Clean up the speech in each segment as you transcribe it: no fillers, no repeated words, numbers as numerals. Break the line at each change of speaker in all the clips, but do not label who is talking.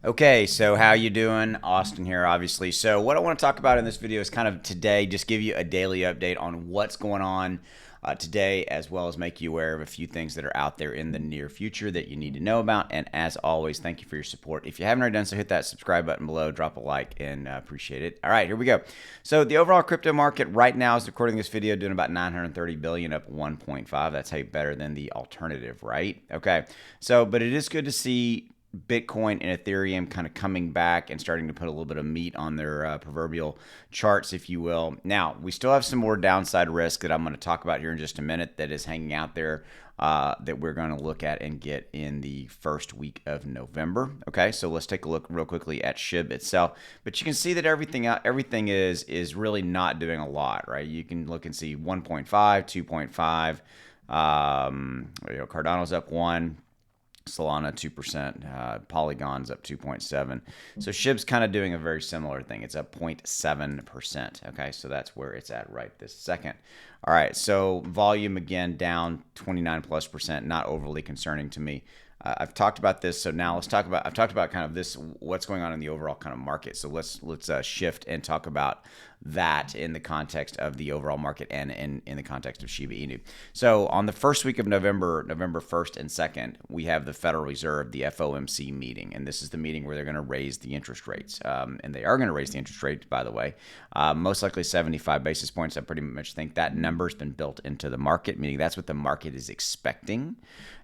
Okay, so how you doing? Austin here, obviously. So what I want to talk about in this video is kind of today, just give you a daily update on what's going on today, as well as make you aware of a few things that are out there in the near future that you need to know about. And as always, thank you for your support. If you haven't already done so, hit that subscribe button below, drop a like, and appreciate it. All right, here we go. So the overall crypto market right now, is recording this video, doing about 930 billion, up 1.5. That's how better than the alternative, right? Okay, so but it is good to see Bitcoin and Ethereum kind of coming back and starting to put a little bit of meat on their proverbial charts, if you will. Now, we still have some more downside risk that I'm going to talk about here in just a minute that is hanging out there that we're going to look at and get in the first week of November. Okay, so let's take a look real quickly at SHIB itself. But you can see that everything is really not doing a lot, right? You can look and see 1.5, 2.5. Cardano's up 1. Solana 2%, Polygon's up 2.7. So SHIB's kind of doing a very similar thing. It's up 0.7%. Okay, so that's where it's at right this second. All right, so volume again down 29+%, not overly concerning to me. I've talked about this, so now let's talk about. I've talked about kind of this, what's going on in the overall kind of market. So let's shift and talk about that in the context of the overall market and in the context of Shiba Inu. So on the first week of November 1st and 2nd, we have the Federal Reserve, the FOMC meeting, and this is the meeting where they're going to raise the interest rates, and they are going to raise the interest rates, by the way, most likely 75 basis points. I pretty much think that number's been built into the market, meaning that's what the market is expecting.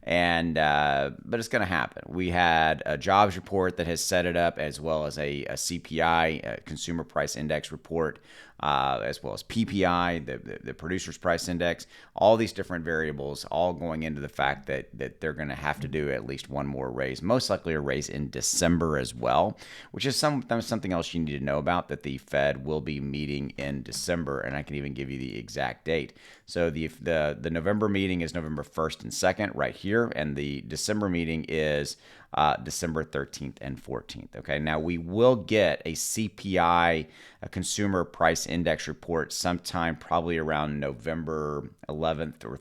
And but it's going to happen. We had a jobs report that has set it up, as well as a CPI, Consumer Price Index report, as well as PPI, the Producers Price Index. All these different variables, all going into the fact that they're going to have to do at least one more raise, most likely a raise in December as well, which is something else you need to know about, that the Fed will be meeting in December, and I can even give you the exact date. So the November meeting is November 1st and 2nd right here, and the December meeting is December 13th and 14th. Okay, now we will get a CPI, a Consumer Price Index report, sometime probably around November 11th, or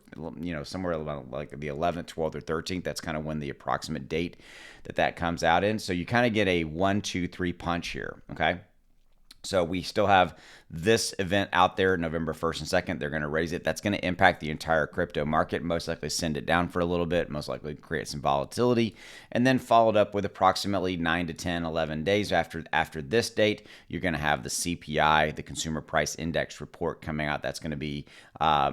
somewhere around like the 11th, 12th, or 13th. That's kind of when the approximate date that comes out in. So you kind of get a 1, 2, 3 punch here. Okay. So we still have this event out there, November 1st and 2nd. They're going to raise it. That's going to impact the entire crypto market, most likely send it down for a little bit, most likely create some volatility, and then followed up with approximately 9 to 10, 11 days after this date, you're going to have the CPI, the Consumer Price Index report, coming out. That's going to be what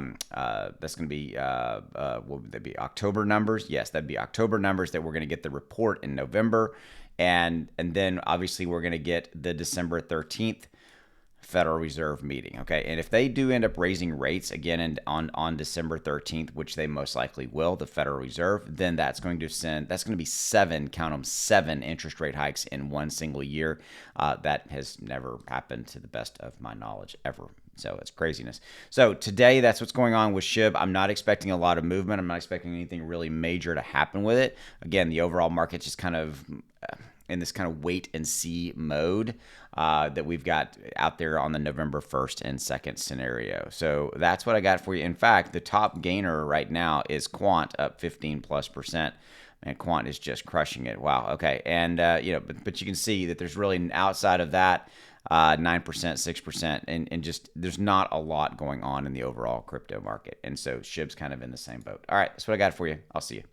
would that be, October numbers? Yes, that'd be October numbers that we're going to get the report in November. And then obviously we're going to get the December 13th Federal Reserve meeting. Okay, and if they do end up raising rates again on December 13th, which they most likely will, the Federal Reserve, then that's going to be 7 interest rate hikes in one single year. That has never happened, to the best of my knowledge, ever. So it's craziness. So today, that's what's going on with SHIB. I'm not expecting a lot of movement. I'm not expecting anything really major to happen with it. Again, the overall market's just kind of in this kind of wait and see mode that we've got out there on the November 1st and 2nd scenario. So that's what I got for you. In fact, the top gainer right now is Quant, up 15+%. And Quant is just crushing it. Wow. Okay. And but you can see that there's really, outside of that, 9%, 6%, and just there's not a lot going on in the overall crypto market. And so SHIB's kind of in the same boat. All right, that's what I got for you. I'll see you.